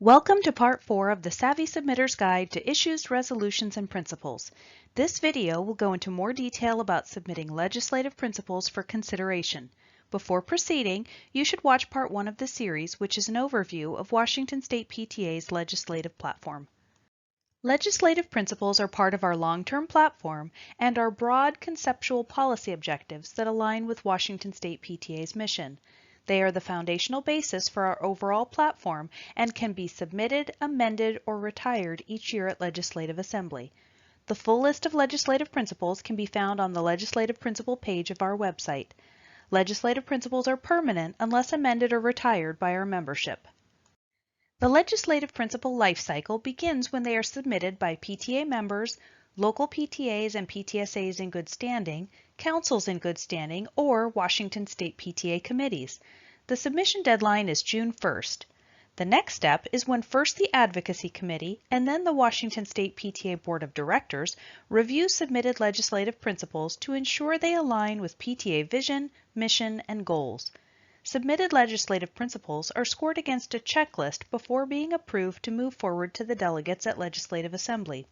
Welcome to Part 4 of the Savvy Submitter's Guide to Issues, Resolutions, and Principles. This video will go into more detail about submitting legislative principles for consideration. Before proceeding, you should watch Part 1 of the series, which is an overview of Washington State PTA's legislative platform. Legislative principles are part of our long-term platform and are broad conceptual policy objectives that align with Washington State PTA's mission. They are the foundational basis for our overall platform and can be submitted, amended, or retired each year at Legislative Assembly. The full list of legislative principles can be found on the Legislative Principle page of our website. Legislative principles are permanent unless amended or retired by our membership. The legislative principle life cycle begins when they are submitted by PTA members, local PTAs and PTSAs in good standing, councils in good standing, or Washington State PTA committees. The submission deadline is June 1st. The next step is when first the Advocacy Committee and then the Washington State PTA Board of Directors review submitted legislative principles to ensure they align with PTA vision, mission, and goals. Submitted legislative principles are scored against a checklist before being approved to move forward to the delegates at Legislative Assembly.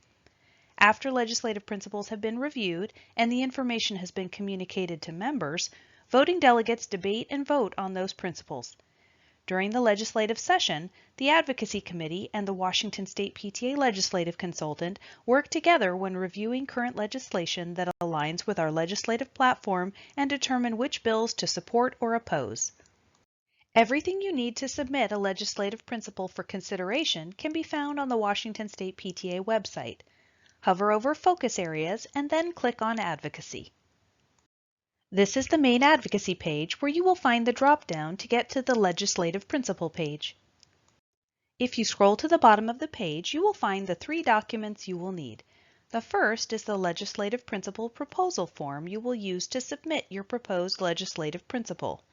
After legislative principles have been reviewed and the information has been communicated to members, voting delegates debate and vote on those principles. During the legislative session, the Advocacy Committee and the Washington State PTA Legislative Consultant work together when reviewing current legislation that aligns with our legislative platform and determine which bills to support or oppose. Everything you need to submit a legislative principle for consideration can be found on the Washington State PTA website. Hover over Focus Areas and then click on Advocacy. This is the main advocacy page where you will find the drop-down to get to the legislative principle page. If you scroll to the bottom of the page, you will find the three documents you will need. The first is the legislative principle proposal form you will use to submit your proposed legislative principle.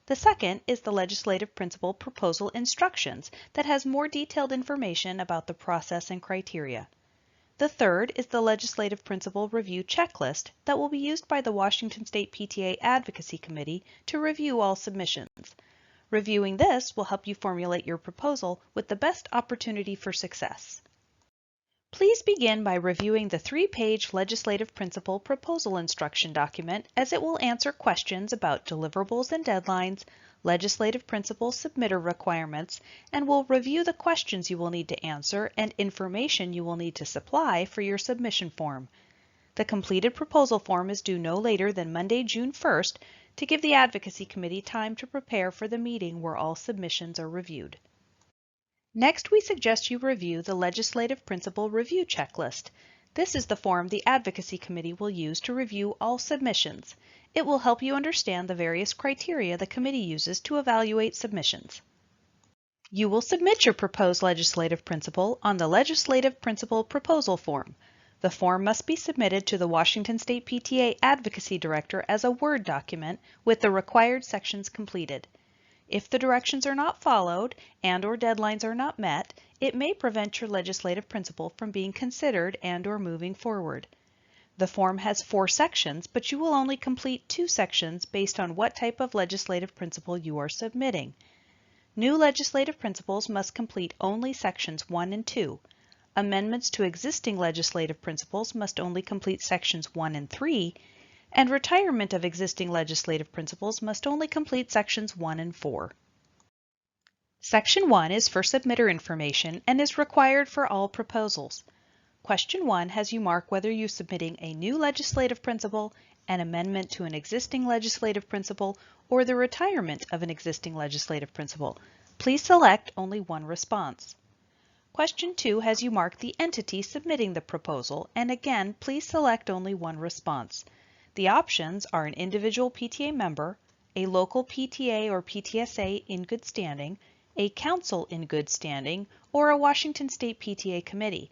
The second is the legislative principle proposal instructions that has more detailed information about the process and criteria. The third is the Legislative Principle Review Checklist that will be used by the Washington State PTA Advocacy Committee to review all submissions. Reviewing this will help you formulate your proposal with the best opportunity for success. Please begin by reviewing the three-page Legislative Principle Proposal Instruction document as it will answer questions about deliverables and deadlines, legislative principle submitter requirements, and will review the questions you will need to answer and information you will need to supply for your submission form. The completed proposal form is due no later than Monday, June 1st to give the Advocacy Committee time to prepare for the meeting where all submissions are reviewed. Next, we suggest you review the Legislative Principle Review Checklist. This is the form the Advocacy Committee will use to review all submissions. It will help you understand the various criteria the committee uses to evaluate submissions. You will submit your proposed legislative principle on the Legislative Principle Proposal Form. The form must be submitted to the Washington State PTA Advocacy Director as a Word document with the required sections completed. If the directions are not followed and/or deadlines are not met, it may prevent your legislative principle from being considered and/or moving forward. The form has 4 sections, but you will only complete 2 sections based on what type of legislative principle you are submitting. New legislative principles must complete only sections 1 and 2. Amendments to existing legislative principles must only complete sections 1 and 3, and retirement of existing legislative principles must only complete sections 1 and 4. Section 1 is for submitter information and is required for all proposals. Question 1 has you mark whether you're submitting a new legislative principle, an amendment to an existing legislative principle, or the retirement of an existing legislative principle. Please select only one response. Question 2 has you mark the entity submitting the proposal, and again, please select only one response. The options are an individual PTA member, a local PTA or PTSA in good standing, a council in good standing, or a Washington State PTA committee.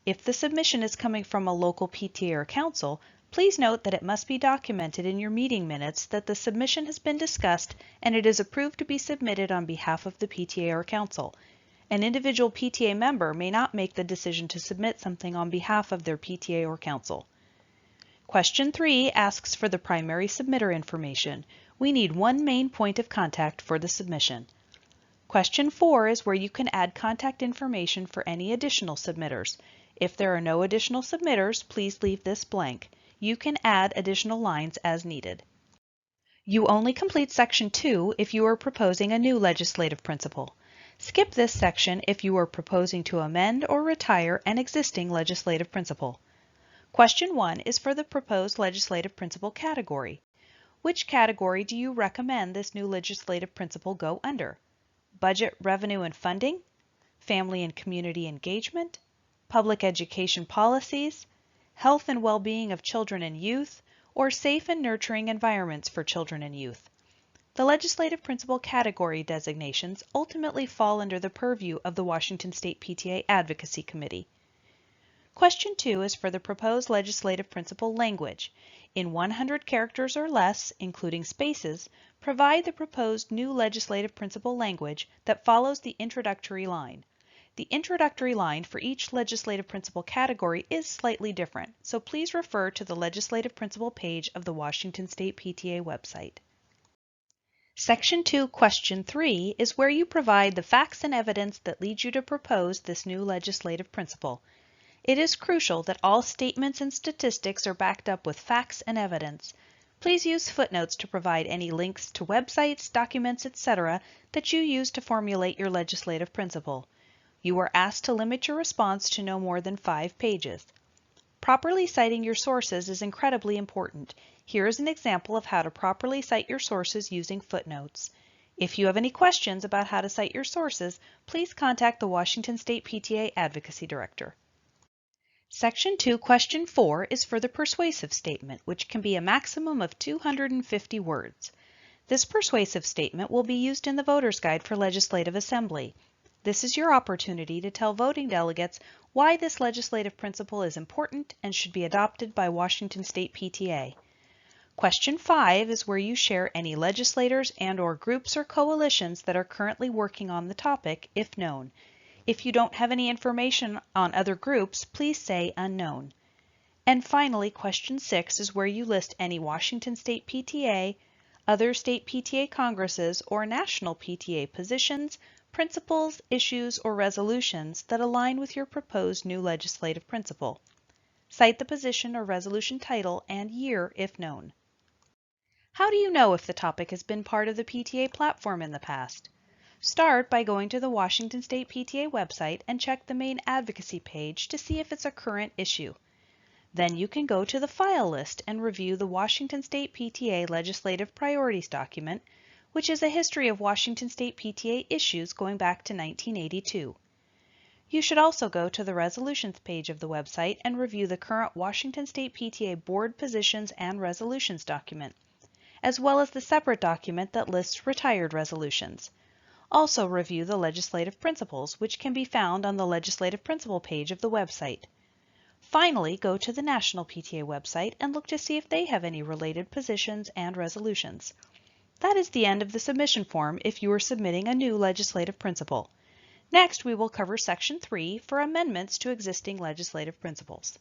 If the submission is coming from a local PTA or council, please note that it must be documented in your meeting minutes that the submission has been discussed and it is approved to be submitted on behalf of the PTA or council. An individual PTA member may not make the decision to submit something on behalf of their PTA or council. Question 3 asks for the primary submitter information. We need one main point of contact for the submission. Question 4 is where you can add contact information for any additional submitters. If there are no additional submitters, please leave this blank. You can add additional lines as needed. You only complete Section 2 if you are proposing a new legislative principle. Skip this section if you are proposing to amend or retire an existing legislative principle. Question 1 is for the proposed legislative principle category. Which category do you recommend this new legislative principle go under? Budget, revenue, and funding, family and community engagement, public education policies, health and well-being of children and youth, or safe and nurturing environments for children and youth. The legislative principle category designations ultimately fall under the purview of the Washington State PTA Advocacy Committee. Question 2 is for the proposed legislative principle language. In 100 characters or less, including spaces, provide the proposed new legislative principle language that follows the introductory line. The introductory line for each legislative principle category is slightly different, so please refer to the legislative principle page of the Washington State PTA website. Section 2, Question 3 is where you provide the facts and evidence that lead you to propose this new legislative principle. It is crucial that all statements and statistics are backed up with facts and evidence. Please use footnotes to provide any links to websites, documents, etc. that you use to formulate your legislative principle. You are asked to limit your response to no more than 5 pages. Properly citing your sources is incredibly important. Here is an example of how to properly cite your sources using footnotes. If you have any questions about how to cite your sources, please contact the Washington State PTA Advocacy Director. Section 2, Question 4 is for the persuasive statement, which can be a maximum of 250 words. This persuasive statement will be used in the Voter's Guide for Legislative Assembly. This is your opportunity to tell voting delegates why this legislative principle is important and should be adopted by Washington State PTA. Question 5 is where you share any legislators and/or groups or coalitions that are currently working on the topic, if known. If you don't have any information on other groups, please say unknown. And finally, Question 6 is where you list any Washington State PTA, other state PTA congresses, or national PTA positions, principles, issues, or resolutions that align with your proposed new legislative principle. Cite the position or resolution title and year if known. How do you know if the topic has been part of the PTA platform in the past? Start by going to the Washington State PTA website and check the main advocacy page to see if it's a current issue. Then you can go to the file list and review the Washington State PTA Legislative Priorities document, which is a history of Washington State PTA issues going back to 1982. You should also go to the resolutions page of the website and review the current Washington State PTA Board Positions and Resolutions document, as well as the separate document that lists retired resolutions. Also review the legislative principles, which can be found on the legislative principle page of the website. Finally, go to the National PTA website and look to see if they have any related positions and resolutions. That is the end of the submission form if you are submitting a new legislative principle. Next, we will cover Section 3 for amendments to existing legislative principles.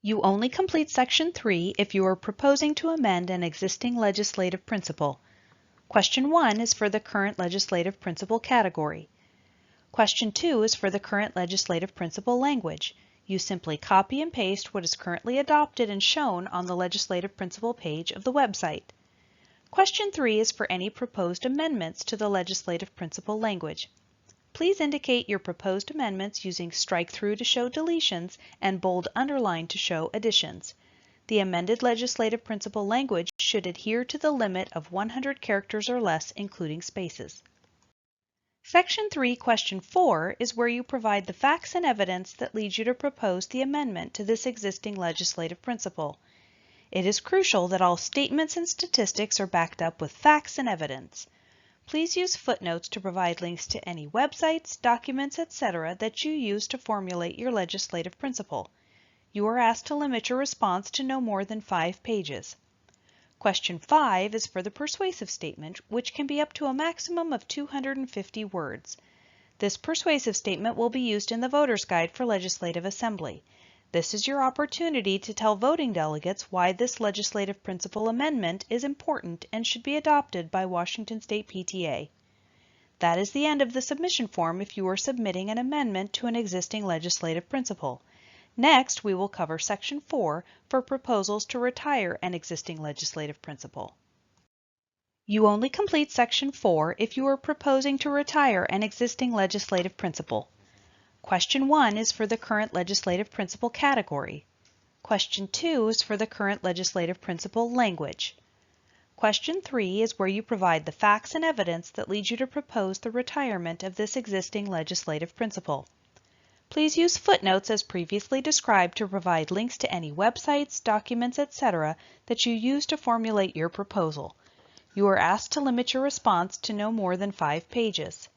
You only complete Section 3 if you are proposing to amend an existing legislative principle. Question 1 is for the current legislative principle category. Question 2 is for the current legislative principle language. You simply copy and paste what is currently adopted and shown on the legislative principle page of the website. Question 3 is for any proposed amendments to the legislative principle language. Please indicate your proposed amendments using strike-through to show deletions and bold underline to show additions. The amended legislative principle language should adhere to the limit of 100 characters or less, including spaces. Section 3, Question 4 is where you provide the facts and evidence that lead you to propose the amendment to this existing legislative principle. It is crucial that all statements and statistics are backed up with facts and evidence. Please use footnotes to provide links to any websites, documents, etc. that you use to formulate your legislative principle. You are asked to limit your response to no more than 5 pages. Question 5 is for the persuasive statement, which can be up to a maximum of 250 words. This persuasive statement will be used in the Voter's Guide for Legislative Assembly. This is your opportunity to tell voting delegates why this legislative principle amendment is important and should be adopted by Washington State PTA. That is the end of the submission form if you are submitting an amendment to an existing legislative principle. Next, we will cover Section 4 for proposals to retire an existing legislative principle. You only complete Section 4 if you are proposing to retire an existing legislative principle. Question 1 is for the current legislative principle category. Question 2 is for the current legislative principle language. Question 3 is where you provide the facts and evidence that lead you to propose the retirement of this existing legislative principle. Please use footnotes as previously described to provide links to any websites, documents, etc. that you use to formulate your proposal. You are asked to limit your response to no more than 5 pages.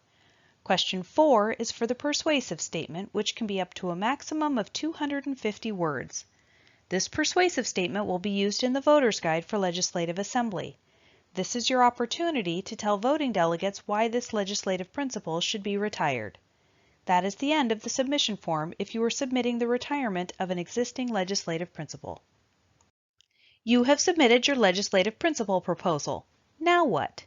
Question 4 is for the persuasive statement, which can be up to a maximum of 250 words. This persuasive statement will be used in the Voter's Guide for Legislative Assembly. This is your opportunity to tell voting delegates why this legislative principle should be retired. That is the end of the submission form if you are submitting the retirement of an existing legislative principle. You have submitted your legislative principle proposal. Now what?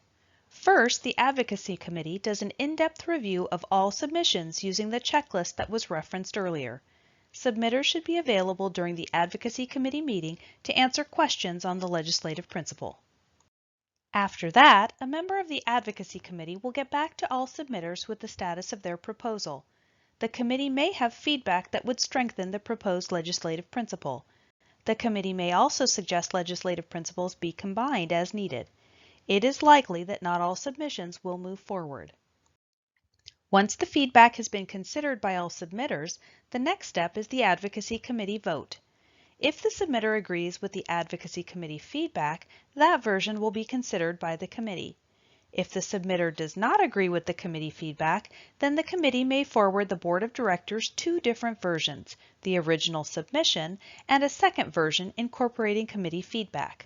First, the Advocacy Committee does an in-depth review of all submissions using the checklist that was referenced earlier. Submitters should be available during the Advocacy Committee meeting to answer questions on the legislative principle. After that, a member of the Advocacy Committee will get back to all submitters with the status of their proposal. The committee may have feedback that would strengthen the proposed legislative principle. The committee may also suggest legislative principles be combined as needed. It is likely that not all submissions will move forward. Once the feedback has been considered by all submitters, the next step is the Advocacy Committee vote. If the submitter agrees with the Advocacy Committee feedback, that version will be considered by the committee. If the submitter does not agree with the committee feedback, then the committee may forward the Board of Directors 2 different versions, the original submission and a second version incorporating committee feedback.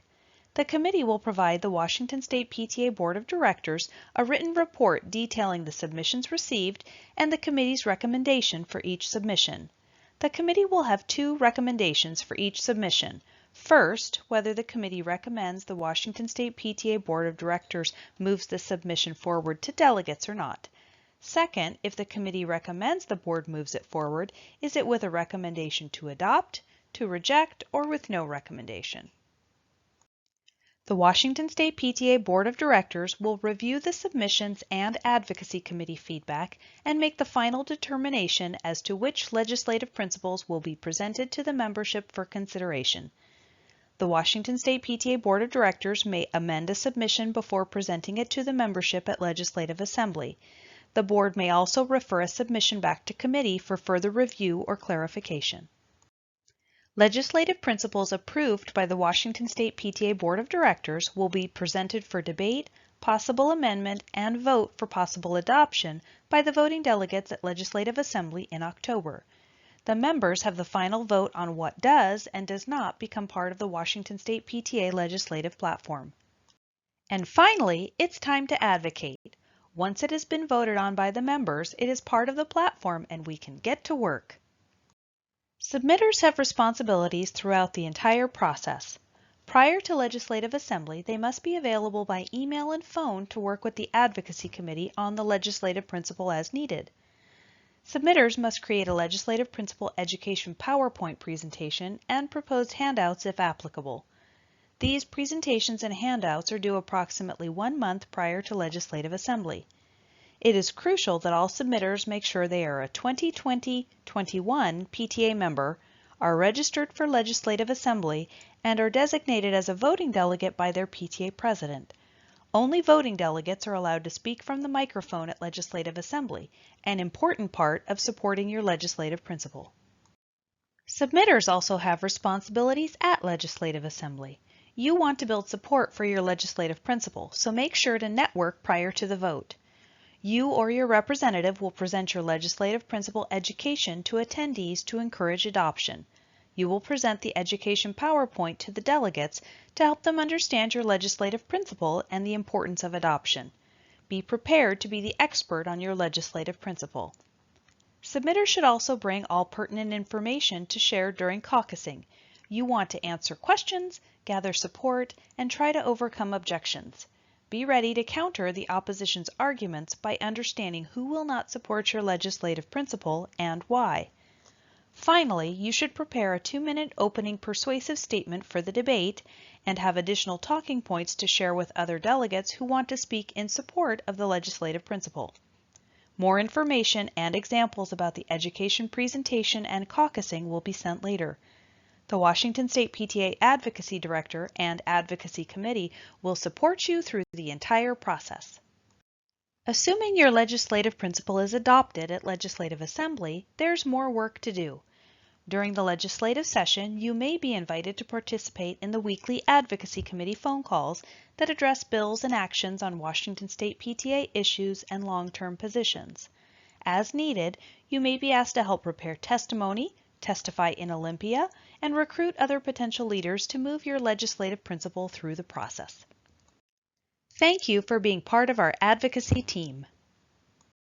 The committee will provide the Washington State PTA Board of Directors a written report detailing the submissions received and the committee's recommendation for each submission. The committee will have 2 recommendations for each submission. First, whether the committee recommends the Washington State PTA Board of Directors moves the submission forward to delegates or not. Second, if the committee recommends the board moves it forward, is it with a recommendation to adopt, to reject, or with no recommendation? The Washington State PTA Board of Directors will review the submissions and Advocacy Committee feedback and make the final determination as to which legislative principles will be presented to the membership for consideration. The Washington State PTA Board of Directors may amend a submission before presenting it to the membership at Legislative Assembly. The board may also refer a submission back to committee for further review or clarification. Legislative principles approved by the Washington State PTA Board of Directors will be presented for debate, possible amendment, and vote for possible adoption by the voting delegates at Legislative Assembly in October. The members have the final vote on what does and does not become part of the Washington State PTA legislative platform. And finally, it's time to advocate. Once it has been voted on by the members, it is part of the platform and we can get to work. Submitters have responsibilities throughout the entire process. Prior to Legislative Assembly, they must be available by email and phone to work with the Advocacy Committee on the legislative principle as needed. Submitters must create a legislative principle education PowerPoint presentation and proposed handouts if applicable. These presentations and handouts are due approximately 1 month prior to Legislative Assembly. It is crucial that all submitters make sure they are a 2020-21 PTA member, are registered for Legislative Assembly, and are designated as a voting delegate by their PTA president. Only voting delegates are allowed to speak from the microphone at Legislative Assembly, an important part of supporting your legislative principle. Submitters also have responsibilities at Legislative Assembly. You want to build support for your legislative principle, so make sure to network prior to the vote. You or your representative will present your legislative principle education to attendees to encourage adoption. You will present the education PowerPoint to the delegates to help them understand your legislative principle and the importance of adoption. Be prepared to be the expert on your legislative principle. Submitters should also bring all pertinent information to share during caucusing. You want to answer questions, gather support, and try to overcome objections. Be ready to counter the opposition's arguments by understanding who will not support your legislative principle and why. Finally, you should prepare a 2-minute opening persuasive statement for the debate and have additional talking points to share with other delegates who want to speak in support of the legislative principle. More information and examples about the education presentation and caucusing will be sent later. The Washington State PTA Advocacy Director and Advocacy Committee will support you through the entire process. Assuming your legislative principle is adopted at Legislative Assembly, there's more work to do. During the legislative session, you may be invited to participate in the weekly Advocacy Committee phone calls that address bills and actions on Washington State PTA issues and long-term positions. As needed, you may be asked to help prepare testimony, testify in Olympia, and recruit other potential leaders to move your legislative principle through the process. Thank you for being part of our advocacy team.